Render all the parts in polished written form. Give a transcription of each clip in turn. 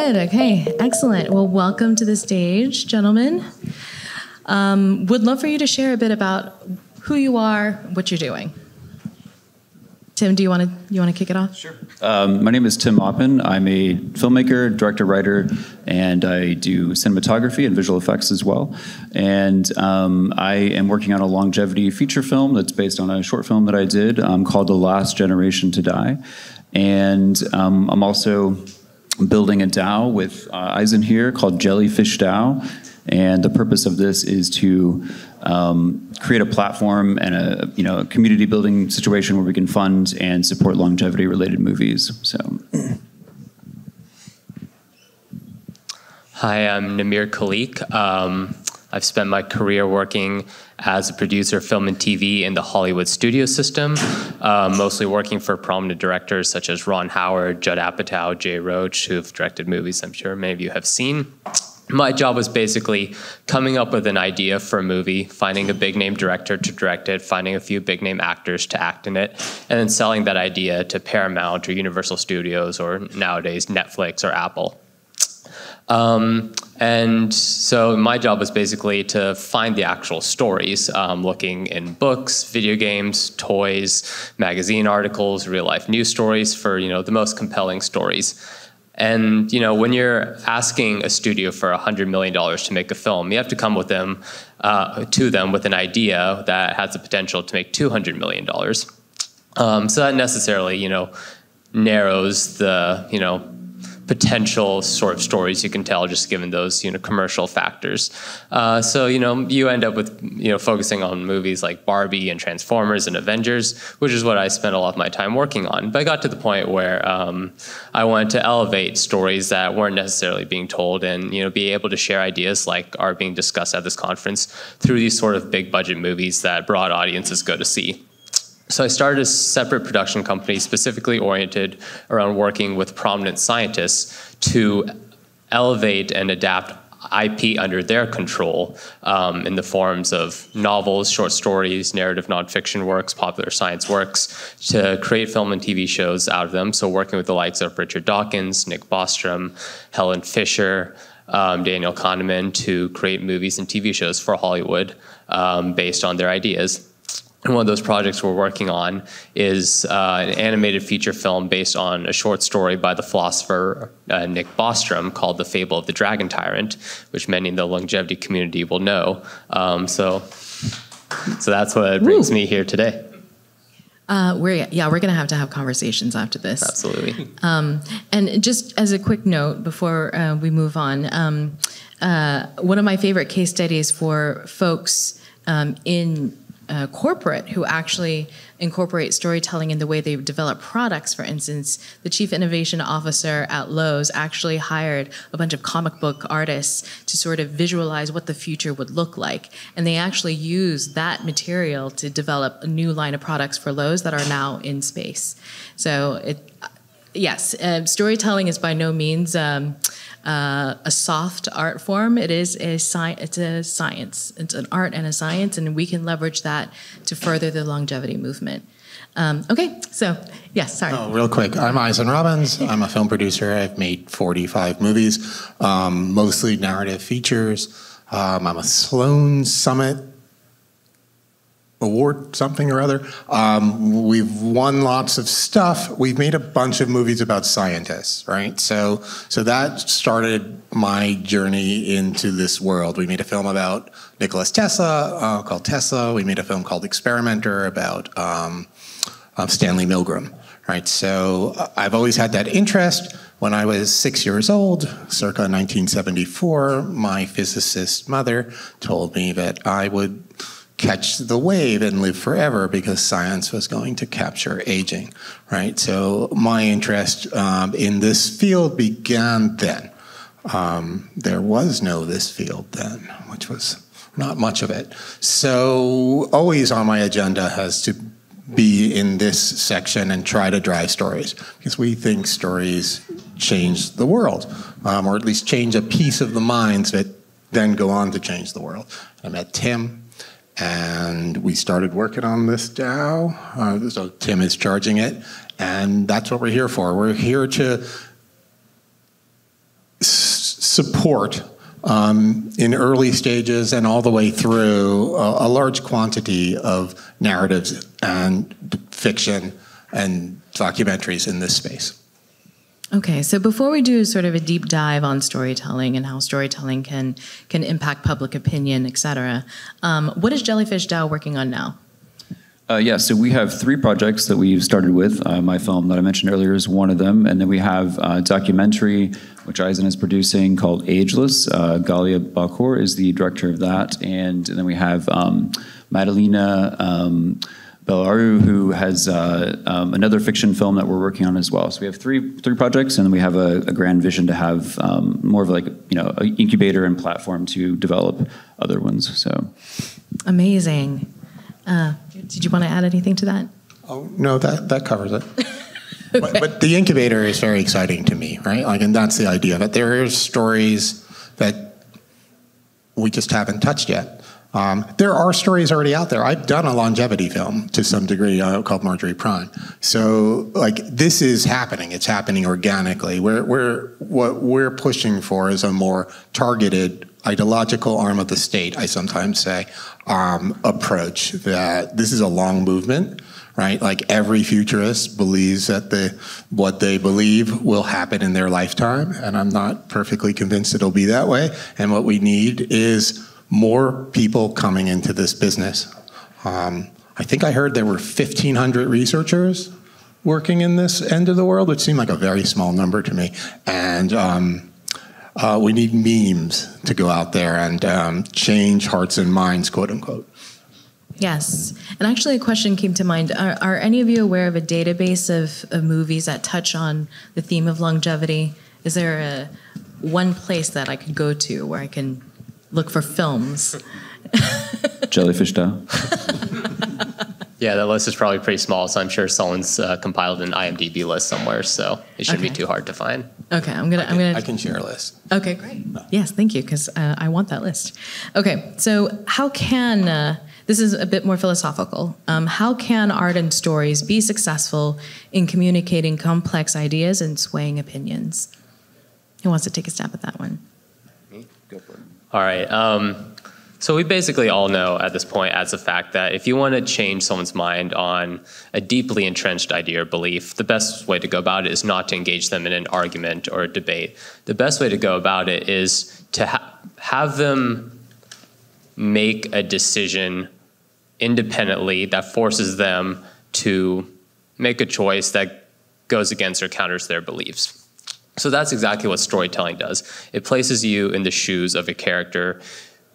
good. Okay, excellent. Well, welcome to the stage, gentlemen. Would love for you to share a bit about who you are, what you're doing. Tim, do you want to kick it off? Sure. My name is Tim Maupin. I'm a filmmaker, director, writer, and I do cinematography and visual effects as well. And I am working on a longevity feature film that's based on a short film that I did called The Last Generation to Die. And I'm also building a DAO with Isen here called Jellyfish DAO. And the purpose of this is to create a platform and a community building situation where we can fund and support longevity related movies. So, hi, I'm Namir Khaliq. I've spent my career working as a producer of film and TV in the Hollywood studio system, mostly working for prominent directors such as Ron Howard, Judd Apatow, Jay Roach, who've directed movies I'm sure many of you have seen. My job was basically coming up with an idea for a movie, finding a big-name director to direct it, finding a few big-name actors to act in it, and then selling that idea to Paramount or Universal Studios or nowadays Netflix or Apple. And so my job was basically to find the actual stories, looking in books, video games, toys, magazine articles, real-life news stories for, the most compelling stories. And, when you're asking a studio for $100 million to make a film, you have to come with them, to them with an idea that has the potential to make $200 million. So that necessarily, narrows the, potential sort of stories you can tell just given those, commercial factors. So, you end up with, focusing on movies like Barbie and Transformers and Avengers, which is what I spent a lot of my time working on. But I got to the point where I wanted to elevate stories that weren't necessarily being told and, be able to share ideas like are being discussed at this conference through these sort of big budget movies that broad audiences go to see. So I started a separate production company specifically oriented around working with prominent scientists to elevate and adapt IP under their control in the forms of novels, short stories, narrative nonfiction works, popular science works, to create film and TV shows out of them. So working with the likes of Richard Dawkins, Nick Bostrom, Helen Fisher, Daniel Kahneman to create movies and TV shows for Hollywood based on their ideas. And one of those projects we're working on is an animated feature film based on a short story by the philosopher Nick Bostrom called The Fable of the Dragon Tyrant, which many in the longevity community will know. So that's what brings me here today. We're going to have conversations after this. Absolutely. And just as a quick note before we move on, one of my favorite case studies for folks in corporate who actually incorporate storytelling in the way they develop products. For instance, the chief innovation officer at Lowe's actually hired a bunch of comic book artists to sort of visualize what the future would look like. And they actually use that material to develop a new line of products for Lowe's that are now in space. So yes, storytelling is by no means a soft art form. It is it's a science. It's an art and a science, and we can leverage that to further the longevity movement. Okay, so yes, sorry. Oh, real quick, I'm Isen Robbins. I'm a film producer. I've made 45 movies, mostly narrative features. I'm a Sloan Summit Award, something or other. We've won lots of stuff. We've made a bunch of movies about scientists, right? So that started my journey into this world. We made a film about Nikola Tesla called Tesla. We made a film called Experimenter about Stanley Milgram, right? So I've always had that interest. When I was 6 years old, circa 1974, my physicist mother told me that I would catch the wave and live forever because science was going to capture aging, right? So my interest in this field began then. There was no this field then, which was not much of it. So always on my agenda has to be in this section and try to drive stories because we think stories change the world, or at least change a piece of the minds that then go on to change the world. I met Tim. And we started working on this DAO. So Tim is charging it, and that's what we're here for. We're here to support in early stages and all the way through a large quantity of narratives and fiction and documentaries in this space. Okay, so before we do sort of a deep dive on storytelling and how storytelling can impact public opinion, et cetera, what is Jellyfish DAO working on now? So we have 3 projects that we've started with. My film that I mentioned earlier is one of them. And then we have a documentary, which Isen is producing, called Ageless. Galia Bakour is the director of that. And then we have Madalena Bellaru, who has another fiction film that we're working on as well. So we have three projects, and then we have a grand vision to have more of like, an incubator and platform to develop other ones. So amazing. Did you want to add anything to that? Oh, no, that covers it. Okay. But the incubator is very exciting to me, right? Like, and that's the idea that there are stories that we just haven't touched yet. There are stories already out there. I've done a longevity film to some degree called Marjorie Prime. So, like, this is happening. It's happening organically. What we're pushing for is a more targeted, ideological arm of the state, I sometimes say, approach. That this is a long movement, right? Like, every futurist believes that what they believe will happen in their lifetime, and I'm not perfectly convinced it'll be that way. And what we need is more people coming into this business. I think I heard there were 1,500 researchers working in this end of the world, which seemed like a very small number to me. And we need memes to go out there and change hearts and minds, quote unquote. Yes. And actually a question came to mind. Are any of you aware of a database of movies that touch on the theme of longevity? Is there one place that I could go to where I can look for films? Jellyfish DAO. Yeah, the list is probably pretty small, so I'm sure someone's compiled an IMDb list somewhere, so it shouldn't be too hard to find. Okay, I can share a list. Okay, great. Yes, thank you, because I want that list. Okay, so how can this is a bit more philosophical. How can art and stories be successful in communicating complex ideas and swaying opinions? Who wants to take a stab at that one? Me? Go for it. All right. So we basically all know at this point as a fact that if you want to change someone's mind on a deeply entrenched idea or belief, the best way to go about it is not to engage them in an argument or a debate. The best way to go about it is to have them make a decision independently that forces them to make a choice that goes against or counters their beliefs. So that's exactly what storytelling does. It places you in the shoes of a character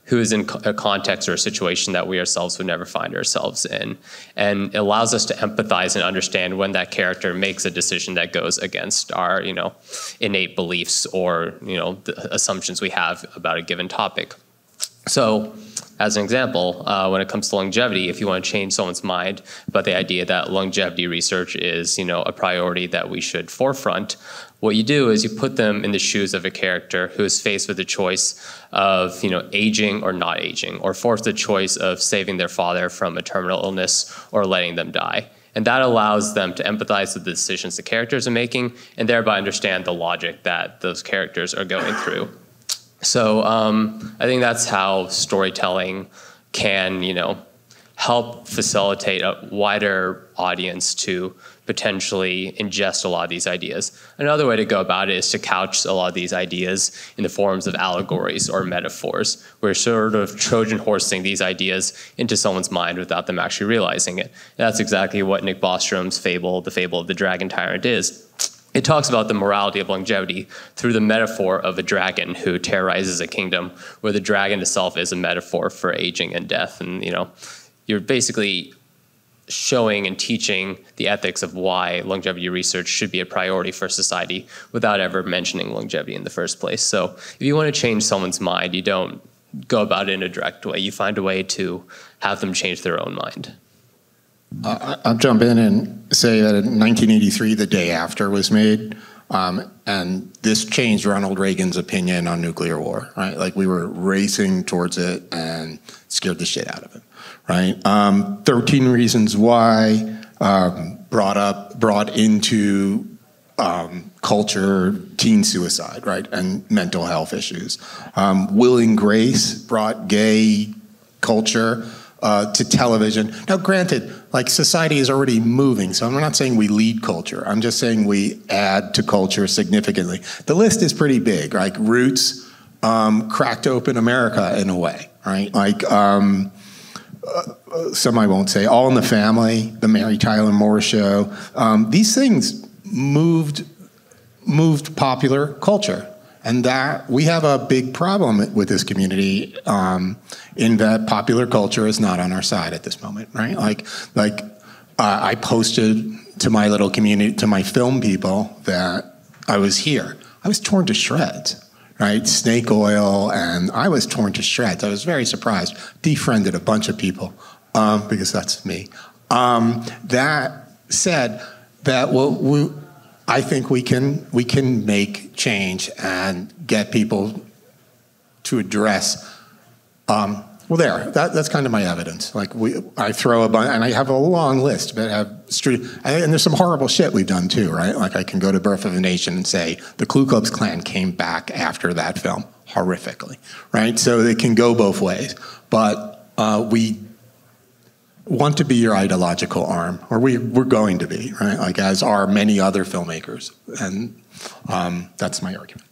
who is in a context or a situation that we ourselves would never find ourselves in. And it allows us to empathize and understand when that character makes a decision that goes against our, innate beliefs or, the assumptions we have about a given topic. So, as an example, when it comes to longevity, if you want to change someone's mind about the idea that longevity research is, a priority that we should forefront, what you do is you put them in the shoes of a character who is faced with the choice of, aging or not aging, or forced the choice of saving their father from a terminal illness or letting them die. And that allows them to empathize with the decisions the characters are making and thereby understand the logic that those characters are going through. So I think that's how storytelling can, help facilitate a wider audience to potentially ingest a lot of these ideas. Another way to go about it is to couch a lot of these ideas in the forms of allegories or metaphors. We're sort of Trojan horsing these ideas into someone's mind without them actually realizing it. And that's exactly what Nick Bostrom's fable, The Fable of the Dragon Tyrant, is. It talks about the morality of longevity through the metaphor of a dragon who terrorizes a kingdom, where the dragon itself is a metaphor for aging and death. And, you're basically showing and teaching the ethics of why longevity research should be a priority for society without ever mentioning longevity in the first place. So if you want to change someone's mind, you don't go about it in a direct way. You find a way to have them change their own mind. I'll jump in and say that in 1983, The Day After was made, and this changed Ronald Reagan's opinion on nuclear war, right? Like, we were racing towards it and scared the shit out of him, right? 13 Reasons Why brought into culture, teen suicide, right, and mental health issues. Will and Grace brought gay culture to television. Now, granted, like society is already moving, so I'm not saying we lead culture. I'm just saying we add to culture significantly. The list is pretty big. Like Roots cracked open America in a way, right? Like some I won't say. All in the Family, The Mary Tyler Moore Show. These things moved popular culture. And that we have a big problem with this community in that popular culture is not on our side at this moment, right? Like I posted to my little community, to my film people, that I was here. I was torn to shreds, right? Snake oil, and I was torn to shreds. I was very surprised. Defriended a bunch of people because that's me. That said, that I think we can make change and get people to address. That's kind of my evidence. Like I throw a bunch, and I have a long list, but and there's some horrible shit we've done too, right? Like I can go to Birth of a Nation and say the Ku Klux Klan came back after that film horrifically, right? So it can go both ways, but we want to be your ideological arm, or we're going to be, right? Like as are many other filmmakers, and that's my argument.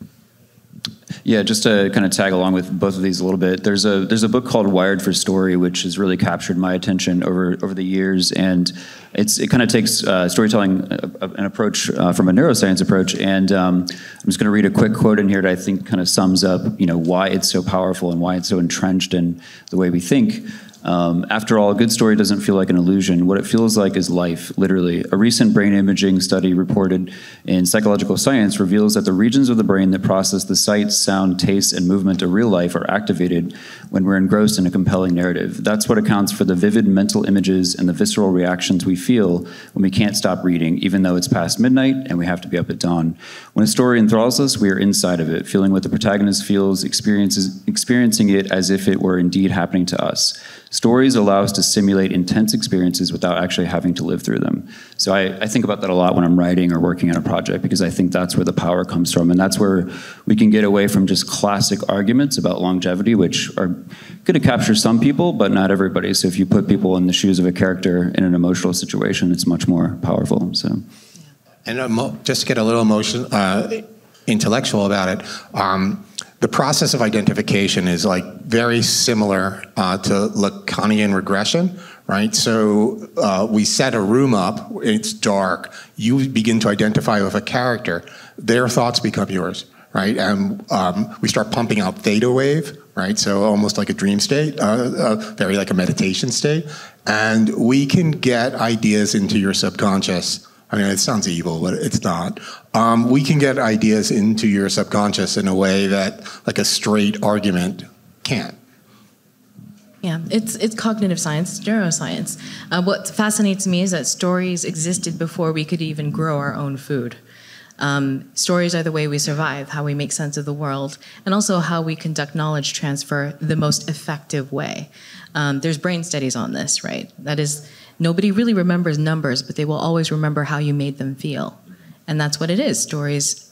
Yeah, just to kind of tag along with both of these a little bit, there's a book called Wired for Story, which has really captured my attention over the years, and it kind of takes storytelling an approach from a neuroscience approach, and I'm just going to read a quick quote in here that I think kind of sums up, why it's so powerful and why it's so entrenched in the way we think. After all, a good story doesn't feel like an illusion. What it feels like is life, literally. A recent brain imaging study reported in Psychological Science reveals that the regions of the brain that process the sight, sound, taste, and movement of real life are activated when we're engrossed in a compelling narrative. That's what accounts for the vivid mental images and the visceral reactions we feel when we can't stop reading, even though it's past midnight and we have to be up at dawn. When a story enthralls us, we are inside of it, feeling what the protagonist feels, experiencing it as if it were indeed happening to us. Stories allow us to simulate intense experiences without actually having to live through them. So I think about that a lot when I'm writing or working on a project, because I think that's where the power comes from, and that's where we can get away from just classic arguments about longevity, which are going to capture some people, but not everybody. So if you put people in the shoes of a character in an emotional situation, it's much more powerful. So, and just to get a little intellectual about it, the process of identification is like very similar to Lacanian regression, right? So we set a room up, it's dark, you begin to identify with a character, their thoughts become yours, right? And we start pumping out theta wave, right? So almost like a dream state, very like a meditation state. And we can get ideas into your subconscious. I mean, it sounds evil, but it's not. We can get ideas into your subconscious in a way that like a straight argument can't. Yeah, it's cognitive science, it's neuroscience. What fascinates me is that stories existed before we could even grow our own food. Stories are the way we survive, how we make sense of the world, and also how we conduct knowledge transfer the most effective way. There's brain studies on this, right? That is, nobody really remembers numbers, but they will always remember how you made them feel. And that's what it is. Stories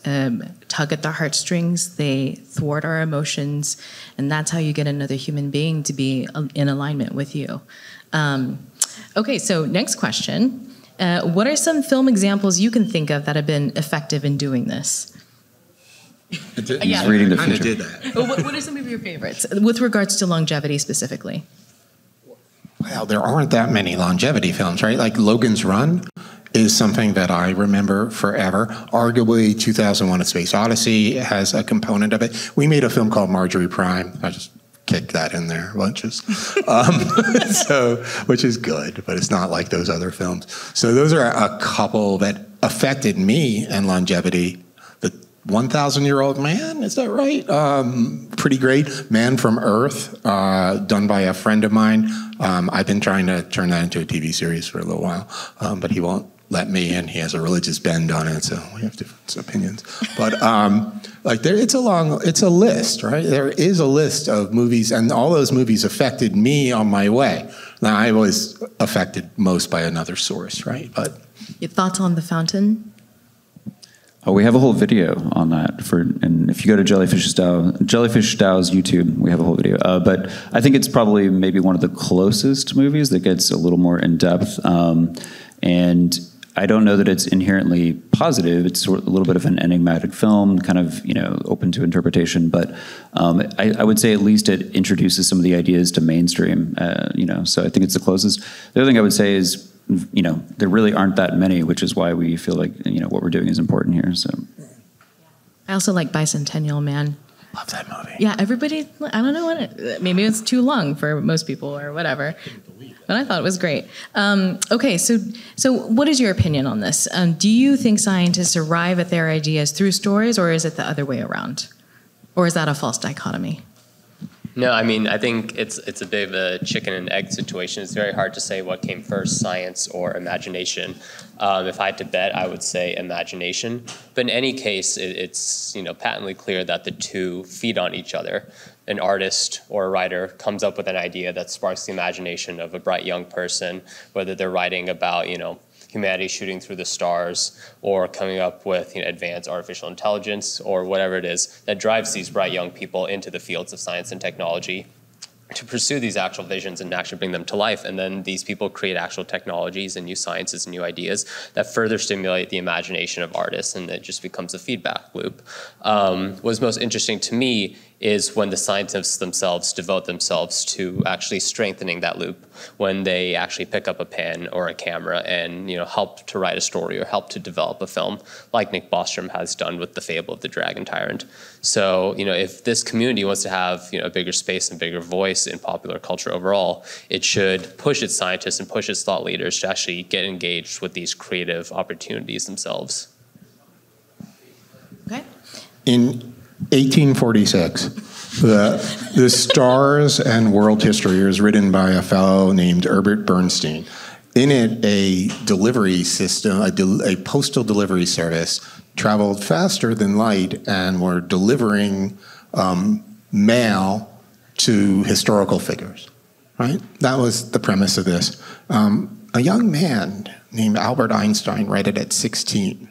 tug at the heartstrings, they thwart our emotions, and that's how you get another human being to be in alignment with you. Okay, so next question. What are some film examples you can think of that have been effective in doing this? He's reading the future. Did that. What are some of your favorites with regards to longevity specifically? Well, there aren't that many longevity films, right? Like Logan's Run is something that I remember forever. Arguably, 2001: A Space Odyssey has a component of it. We made a film called Marjorie Prime. I just kicked that in there bunches. Which is good, but it's not like those other films. So those are a couple that affected me and longevity. The 1,000-Year-Old Man, is that right? Pretty great. Man from Earth, done by a friend of mine. I've been trying to turn that into a TV series for a little while, but he won't let me, and he has a religious bend on it, so we have different opinions. But it's a list, right? There is a list of movies, and all those movies affected me on my way. Now, I was affected most by another source, right? But your thoughts on The Fountain? Oh, we have a whole video on that and if you go to Jellyfish DAO's YouTube, we have a whole video. But I think it's probably maybe one of the closest movies that gets a little more in depth. And I don't know that it's inherently positive. It's sort of a little bit of an enigmatic film, kind of, open to interpretation. But I would say at least it introduces some of the ideas to mainstream, so I think it's the closest. The other thing I would say is, there really aren't that many, which is why we feel like, what we're doing is important here. So, I also like Bicentennial Man. Love that movie. Yeah, everybody, I don't know maybe it's too long for most people or whatever, but I thought it was great. Okay, so what is your opinion on this? Do you think scientists arrive at their ideas through stories, or is it the other way around? Or is that a false dichotomy? No, I mean, I think it's a bit of a chicken and egg situation. It's very hard to say what came first, science or imagination. If I had to bet, I would say imagination. But in any case, it's patently clear that the two feed on each other. An artist or a writer comes up with an idea that sparks the imagination of a bright young person, whether they're writing about humanity shooting through the stars, or coming up with advanced artificial intelligence, or whatever it is that drives these bright young people into the fields of science and technology to pursue these actual visions and actually bring them to life. And then these people create actual technologies and new sciences and new ideas that further stimulate the imagination of artists, and it just becomes a feedback loop. What's most interesting to me is when the scientists themselves devote themselves to actually strengthening that loop, when they actually pick up a pen or a camera and help to write a story or help to develop a film, like Nick Bostrom has done with The Fable of the Dragon Tyrant. So if this community wants to have a bigger space and bigger voice in popular culture overall, it should push its scientists and push its thought leaders to actually get engaged with these creative opportunities themselves. Okay. In 1846, the Stars and World History is written by a fellow named Herbert Bernstein. In it, a delivery system, a postal delivery service, traveled faster than light and were delivering mail to historical figures. Right? That was the premise of this. A young man named Albert Einstein read it at 16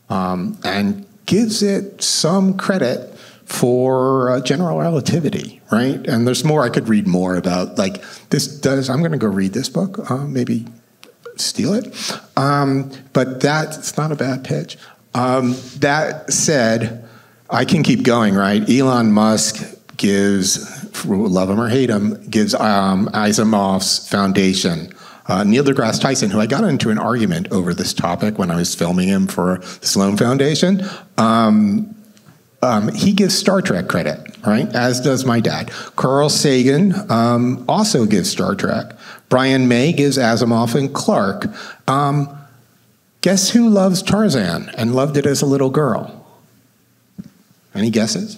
and gives it some credit for general relativity, right? And there's more, I could read more about, like, I'm going to go read this book, maybe steal it. But that's not a bad pitch. That said, I can keep going, right? Elon Musk gives, love him or hate him, gives Asimov's foundation. Neil deGrasse Tyson, who I got into an argument over this topic when I was filming him for the Sloan Foundation, he gives Star Trek credit, right? As does my dad. Carl Sagan also gives Star Trek. Brian May gives Asimov and Clarke. Guess who loves Tarzan and loved it as a little girl? Any guesses?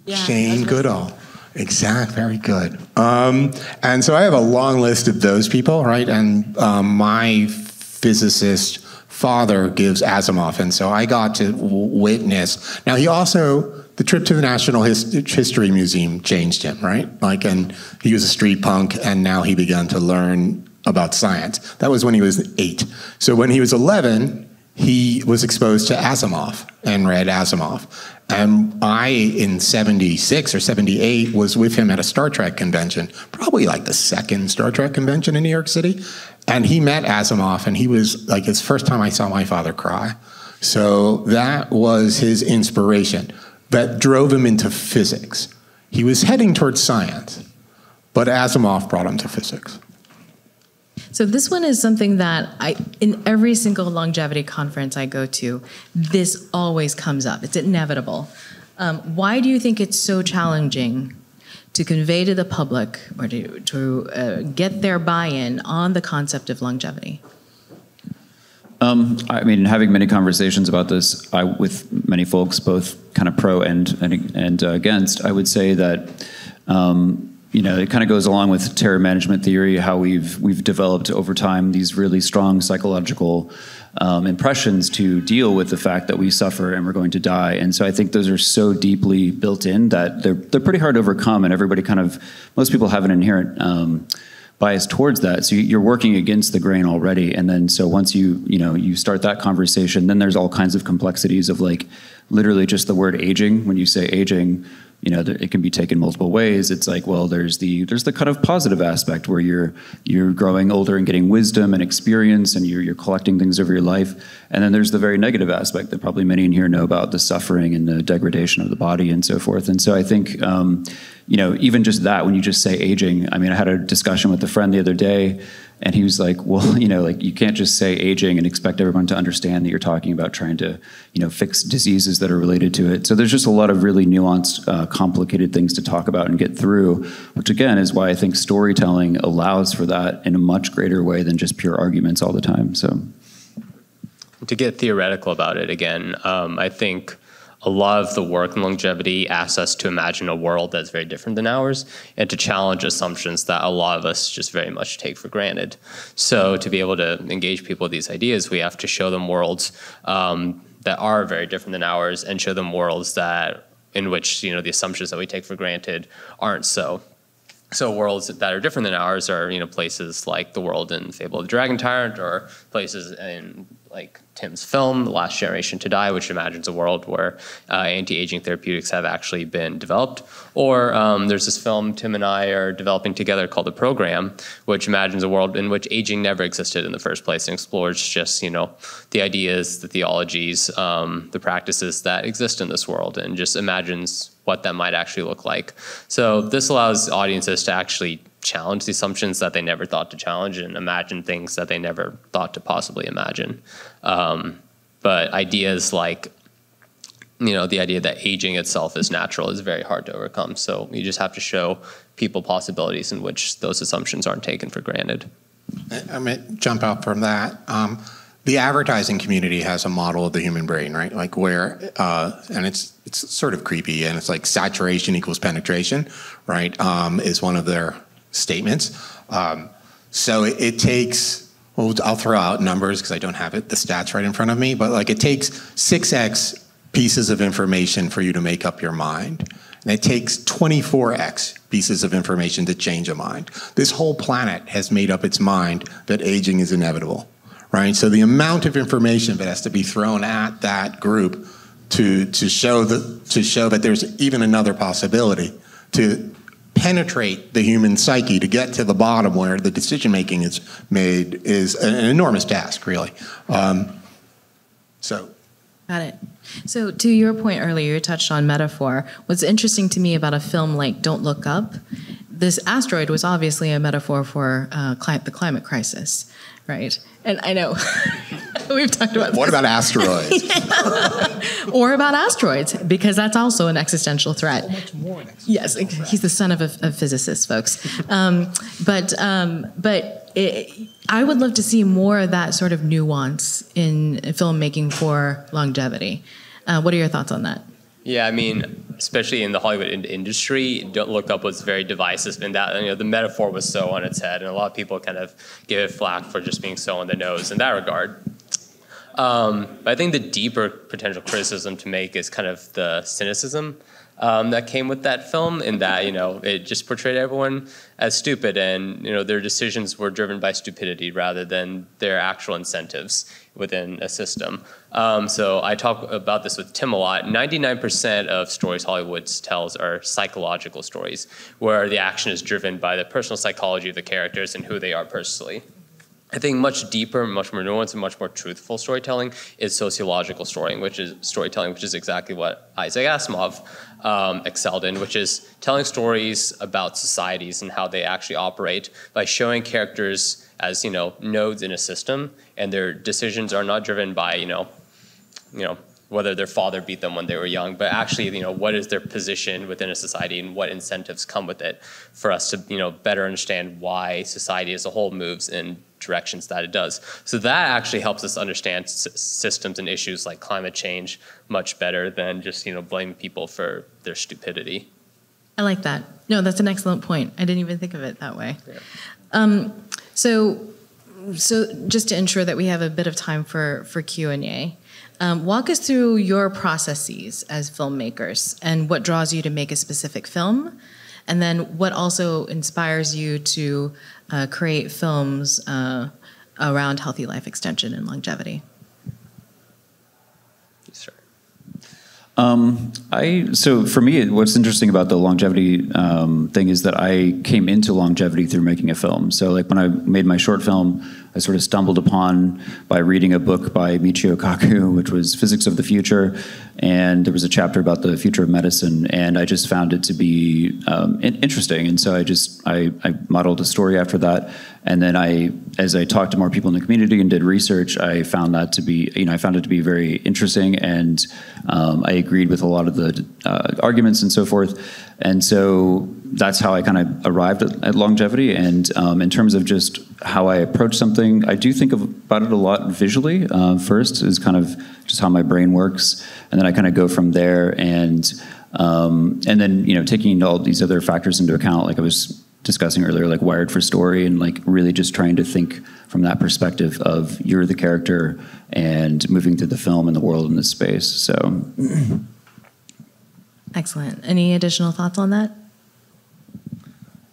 Yeah, Shane Goodall. Exact, very good. And so I have a long list of those people, right? And my physicist father gives Asimov, and so I got to witness. Now, he also, the trip to the National History Museum changed him, right? Like, and he was a street punk, and now he began to learn about science. That was when he was 8. So when he was 11, he was exposed to Asimov and read Asimov. And I, in 76 or 78, was with him at a Star Trek convention, probably like the second Star Trek convention in New York City. And he met Asimov, and he was like, it's the first time I saw my father cry. So that was his inspiration that drove him into physics. He was heading towards science, but Asimov brought him to physics. So this one is something that in every single longevity conference I go to, this always comes up. It's inevitable. Why do you think it's so challenging to convey to the public or to get their buy-in on the concept of longevity? I mean, having many conversations about this with many folks, both kind of pro and against, I would say that it kind of goes along with terror management theory, how we've developed over time these really strong psychological impressions to deal with the fact that we suffer and we're going to die. And so I think those are so deeply built in that they're pretty hard to overcome, and most people have an inherent biased towards that. So you're working against the grain already. And then so once you start that conversation, then there's all kinds of complexities of like literally just the word aging. When you say aging, it can be taken multiple ways. It's like, well, there's the kind of positive aspect where you're growing older and getting wisdom and experience, and you're collecting things over your life. And then there's the very negative aspect that probably many in here know about, the suffering and the degradation of the body and so forth. And so I think, even just that, when you just say aging, I mean, I had a discussion with a friend the other day, and he was like, well, you can't just say aging and expect everyone to understand that you're talking about trying to, fix diseases that are related to it. So there's just a lot of really nuanced, complicated things to talk about and get through, which again is why I think storytelling allows for that in a much greater way than just pure arguments all the time. So to get theoretical about it again, I think a lot of the work in longevity asks us to imagine a world that's very different than ours and to challenge assumptions that a lot of us just very much take for granted. So to be able to engage people with these ideas, we have to show them worlds that are very different than ours and show them worlds in which the assumptions that we take for granted aren't so. So worlds that are different than ours are places like the world in Fable of the Dragon Tyrant, or places in like Tim's film, The Last Generation to Die, which imagines a world where anti-aging therapeutics have actually been developed. Or there's this film Tim and I are developing together called The Program, which imagines a world in which aging never existed in the first place and explores just, the ideas, the theologies, the practices that exist in this world, and just imagines what that might actually look like. So this allows audiences to actually challenge the assumptions that they never thought to challenge and imagine things that they never thought to possibly imagine. But ideas like, the idea that aging itself is natural is very hard to overcome. So you just have to show people possibilities in which those assumptions aren't taken for granted. I'm going to jump out from that. The advertising community has a model of the human brain, right? Like where, and it's sort of creepy, and it's like saturation equals penetration, right? Is one of their statements. So it takes, well, I'll throw out numbers because I don't have the stats right in front of me, but like it takes 6x pieces of information for you to make up your mind. And it takes 24x pieces of information to change a mind. This whole planet has made up its mind that aging is inevitable, right? So the amount of information that has to be thrown at that group to show that there's even another possibility, to penetrate the human psyche, to get to the bottom where the decision making is made, is an enormous task, really. Got it. So to your point earlier, you touched on metaphor. What's interesting to me about a film like Don't Look Up, this asteroid was obviously a metaphor for the climate crisis, right? And I know we've talked about What about asteroids? Or about asteroids, because that's also an existential threat. So much more. Yes, he's the son of a physicist, folks. I would love to see more of that sort of nuance in filmmaking for longevity. What are your thoughts on that? Yeah, I mean, especially in the Hollywood industry, Don't Look Up was very divisive in that, the metaphor was so on its head, and a lot of people kind of give it flack for just being so on the nose in that regard. But I think the deeper potential criticism to make is kind of the cynicism that came with that film, in that, it just portrayed everyone as stupid, and, their decisions were driven by stupidity rather than their actual incentives within a system. So I talk about this with Tim a lot. 99% of stories Hollywood tells are psychological stories, where the action is driven by the personal psychology of the characters and who they are personally. I think much deeper, much more nuanced, and much more truthful storytelling is sociological storytelling, which is exactly what Isaac Asimov excelled in, which is telling stories about societies and how they actually operate by showing characters as nodes in a system, and their decisions are not driven by whether their father beat them when they were young, but actually what is their position within a society and what incentives come with it, for us to better understand why society as a whole moves in directions that it does. So that actually helps us understand systems and issues like climate change much better than just blaming people for their stupidity. I like that. No, that's an excellent point. I didn't even think of it that way. Yeah. So just to ensure that we have a bit of time for Q&A, walk us through your processes as filmmakers and what draws you to make a specific film, And then what also inspires you to create films around healthy life extension and longevity? Sure. So for me, what's interesting about the longevity thing is that I came into longevity through making a film. So like when I made my short film, I sort of stumbled upon by reading a book by Michio Kaku, which was Physics of the Future, and there was a chapter about the future of medicine, and I just found it to be interesting, and so I modeled a story after that, and then as I talked to more people in the community and did research, I found that to be, I found it to be very interesting, and I agreed with a lot of the arguments and so forth, and so that's how I kind of arrived at longevity. And in terms of just how I approach something, I do think about it a lot visually. First is kind of just how my brain works, and then I kind of go from there. And then taking all these other factors into account, like I was discussing earlier, like Wired for Story, and like really just trying to think from that perspective of you're the character and moving through the film and the world in this space. So. Excellent. Any additional thoughts on that?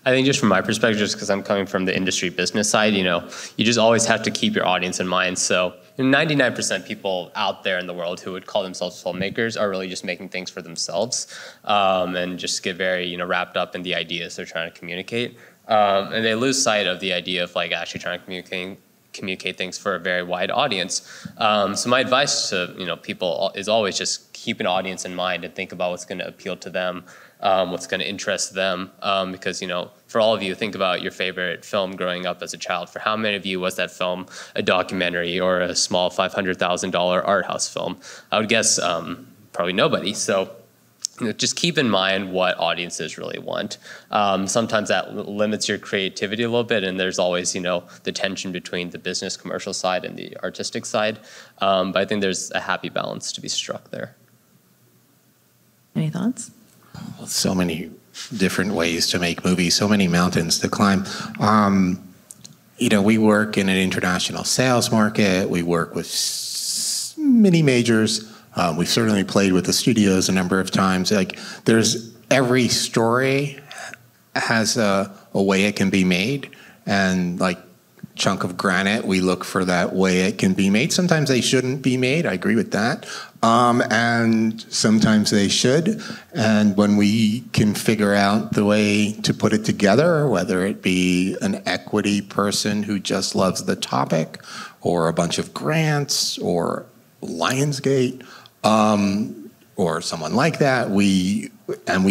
I think just from my perspective, just because I'm coming from the industry business side, you just always have to keep your audience in mind. So 99% people out there in the world who would call themselves filmmakers are really just making things for themselves and just get very, wrapped up in the ideas they're trying to communicate. And they lose sight of the idea of like actually trying to communicate things for a very wide audience. So my advice to people is always just keep an audience in mind and think about what's going to appeal to them, what's going to interest them. Because for all of you, think about your favorite film growing up as a child. For how many of you was that film a documentary or a small $500,000 art house film? I would guess probably nobody. So just keep in mind what audiences really want. Sometimes that limits your creativity a little bit, and there's always, the tension between the business commercial side and the artistic side. But I think there's a happy balance to be struck there. Any thoughts? So many different ways to make movies, so many mountains to climb. We work in an international sales market. We work with many majors. We've certainly played with the studios a number of times. Like, every story has a way it can be made, and like chunk of granite, we look for that way it can be made. Sometimes they shouldn't be made. I agree with that. And sometimes they should. And when we can figure out the way to put it together, whether it be an equity person who just loves the topic, or a bunch of grants, or Lionsgate, or someone like that, we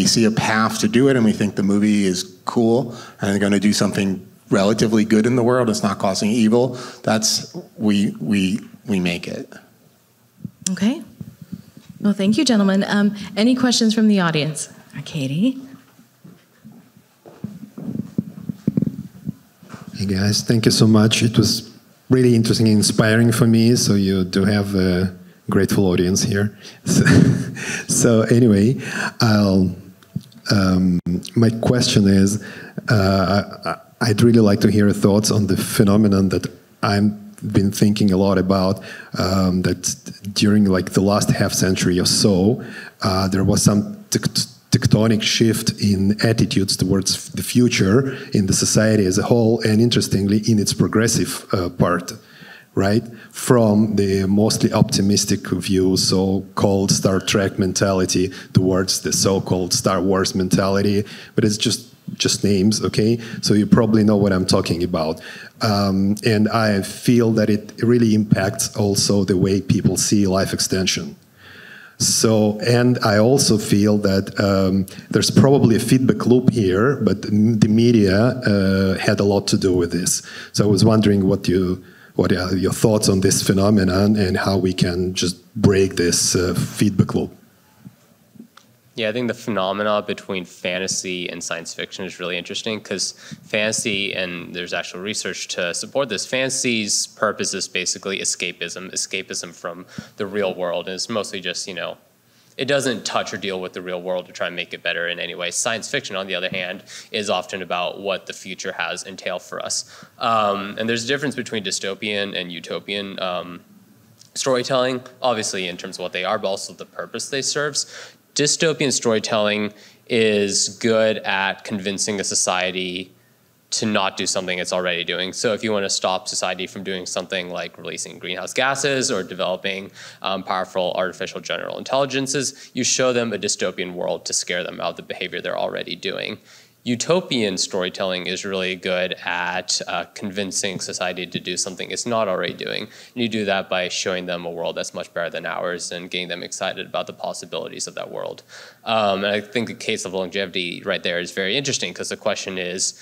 see a path to do it, and we think the movie is cool, and they're going to do something relatively good in the world. It's not causing evil. We make it. Okay. Well, thank you, gentlemen. Any questions from the audience? Katie? Hey guys, thank you so much. It was really interesting and inspiring for me. So you do have a grateful audience here. So anyway, my question is, I'd really like to hear your thoughts on the phenomenon that I've been thinking a lot about, that during like the last half century or so, there was some tectonic shift in attitudes towards the future in the society as a whole, and interestingly in its progressive part, right? From the mostly optimistic view, so-called Star Trek mentality, towards the so-called Star Wars mentality, but it's just names, okay? So you probably know what I'm talking about. And I feel that it really impacts also the way people see life extension. So, and I also feel that there's probably a feedback loop here, but the media had a lot to do with this. So I was wondering what are your thoughts on this phenomenon and how we can just break this feedback loop? Yeah, I think the phenomena between fantasy and science fiction is really interesting, because fantasy, and there's actual research to support this, fantasy's purpose is basically escapism from the real world. And it's mostly just, it doesn't touch or deal with the real world to try and make it better in any way. Science fiction, on the other hand, is often about what the future has entailed for us. And there's a difference between dystopian and utopian storytelling, obviously in terms of what they are, but also the purpose they serve. dystopian storytelling is good at convincing a society to not do something it's already doing. So if you want to stop society from doing something like releasing greenhouse gases or developing powerful artificial general intelligences, you show them a dystopian world to scare them out of the behavior they're already doing. Utopian storytelling is really good at convincing society to do something it's not already doing. And you do that by showing them a world that's much better than ours and getting them excited about the possibilities of that world. And I think the case of longevity right there is very interesting, because the question is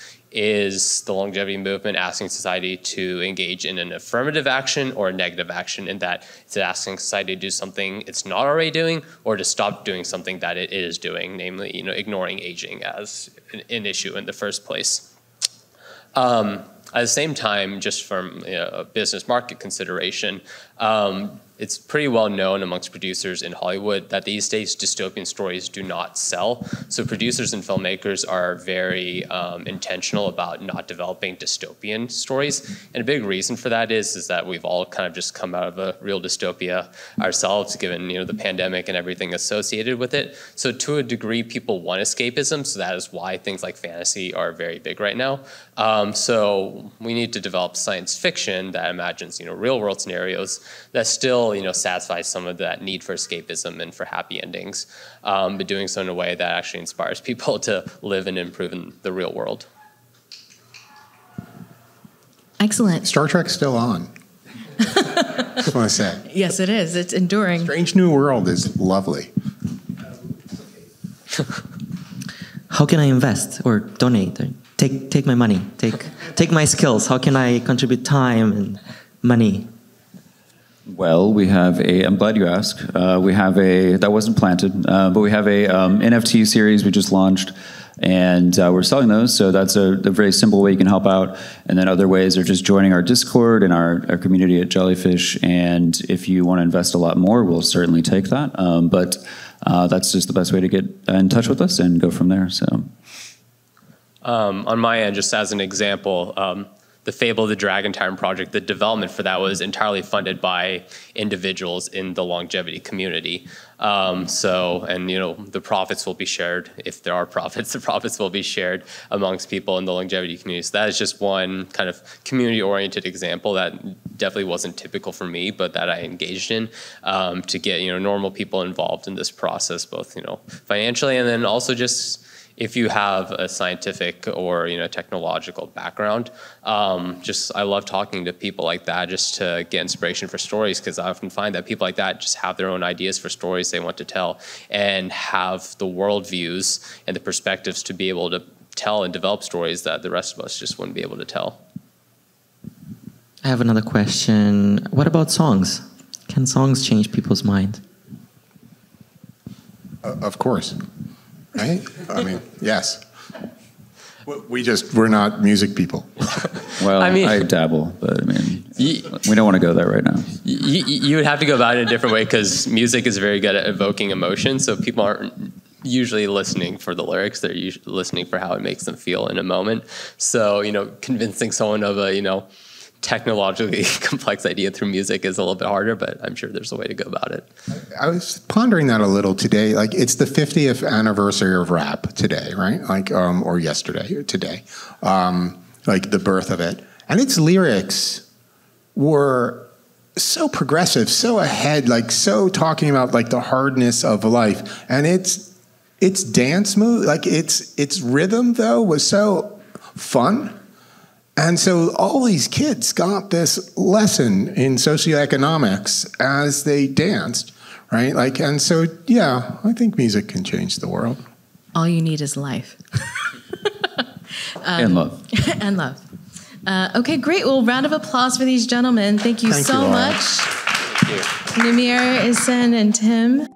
the longevity movement asking society to engage in an affirmative action or a negative action, in that it's asking society to do something it's not already doing, or to stop doing something that it is doing, namely, ignoring aging as an issue in the first place. At the same time, just from a business market consideration, it's pretty well known amongst producers in Hollywood that these days dystopian stories do not sell. So producers and filmmakers are very intentional about not developing dystopian stories. And a big reason for that is that we've all kind of just come out of a real dystopia ourselves, given the pandemic and everything associated with it. So to a degree, people want escapism. So that is why things like fantasy are very big right now. So we need to develop science fiction that imagines real world scenarios that still satisfies some of that need for escapism and for happy endings, but doing so in a way that actually inspires people to live and improve in the real world. Excellent. Star Trek's still on. Just want to say. Yes, it is. It's enduring. Strange New World is lovely. How can I invest or donate? Or take my money. Take my skills. How can I contribute time and money? Well, we have I'm glad you asked. We have that wasn't planted, but we have a NFT series we just launched, and we're selling those. So that's a very simple way you can help out. And then other ways are just joining our Discord and our community at Jellyfish. And if you want to invest a lot more, we'll certainly take that. But that's just the best way to get in touch with us and go from there. So, on my end, just as an example, the Fable of the Dragon Tyrant project, the development for that was entirely funded by individuals in the longevity community. The profits will be shared. If there are profits, the profits will be shared amongst people in the longevity community. So that is just one kind of community-oriented example that definitely wasn't typical for me, but that I engaged in to get normal people involved in this process, both financially, and then also just if you have a scientific or technological background. I love talking to people like that just to get inspiration for stories, because I often find that people like that just have their own ideas for stories they want to tell and have the worldviews and the perspectives to be able to tell and develop stories that the rest of us just wouldn't be able to tell. I have another question. What about songs? Can songs change people's mind? Of course. Right? I mean, yes. We're not music people. Well, I dabble, but we don't want to go there right now. You would have to go about it in a different way, because music is very good at evoking emotion. So people aren't usually listening for the lyrics; they're usually listening for how it makes them feel in a moment. So convincing someone of a technologically complex idea through music is a little bit harder, but I'm sure there's a way to go about it. I was pondering that a little today. Like, it's the 50th anniversary of rap today, right? Or yesterday, or today. The birth of it. And its lyrics were so progressive, so ahead, so talking about the hardness of life. And its dance move, its rhythm though was so fun. And so all these kids got this lesson in socioeconomics as they danced, right? And so, yeah, I think music can change the world. All you need is life. And love. And love. Okay, great. Well, round of applause for these gentlemen. Thank you so much. Thank you. Namir, Isen, and Tim.